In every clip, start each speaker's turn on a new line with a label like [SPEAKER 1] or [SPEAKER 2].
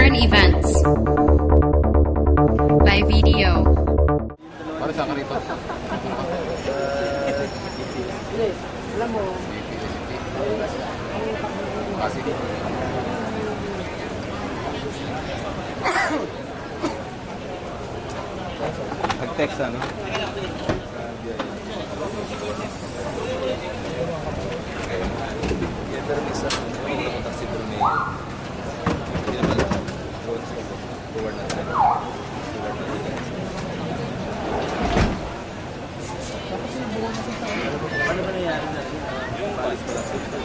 [SPEAKER 1] Current events. By video.
[SPEAKER 2] Para sa akin ito.
[SPEAKER 3] Alam mo,
[SPEAKER 2] Kasi
[SPEAKER 4] Nag-text ano? Yan pero minsan, may nakakontak si Bruno eh. Hindi naman forward natin. Ano ba nangyari na? Yung palis pala sila.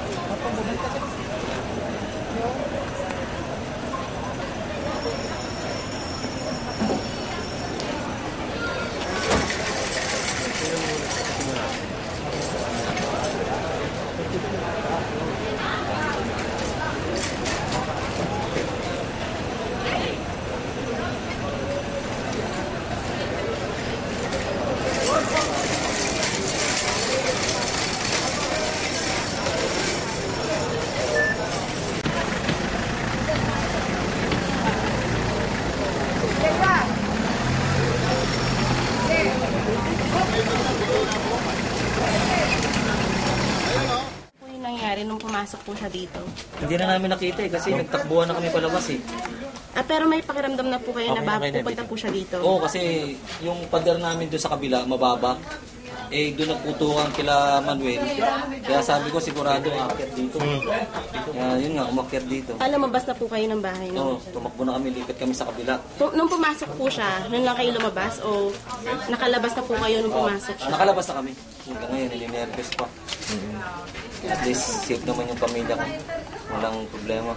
[SPEAKER 3] po yung nangyari nung pumasok po siya dito.
[SPEAKER 5] Hindi na namin nakita eh, kasi nagtakbuhan na kami palabas eh.
[SPEAKER 3] Pero may pakiramdam na po kayo na
[SPEAKER 5] Okay,
[SPEAKER 3] bago
[SPEAKER 5] okay na,
[SPEAKER 3] pupunta
[SPEAKER 5] Bito.
[SPEAKER 3] po siya dito.
[SPEAKER 5] Oo, kasi yung pader namin doon sa kabila, mababa. Eh, doon nagputungan kila Manuel. Kaya sabi ko, sigurado umakyat dito. Kaya yun nga, umakyat dito.
[SPEAKER 3] Lumabas na po kayo ng bahay, no?
[SPEAKER 5] Oo, tumakbo na kami, lipat kami sa kabila.
[SPEAKER 3] Nung pumasok po siya, nun lang kayo lumabas o nakalabas na po kayo nung pumasok siya?
[SPEAKER 5] Nakalabas na kami. Hanggang ngayon, nilinervous pa. At least, safe naman yung pamilya ko. Walang problema.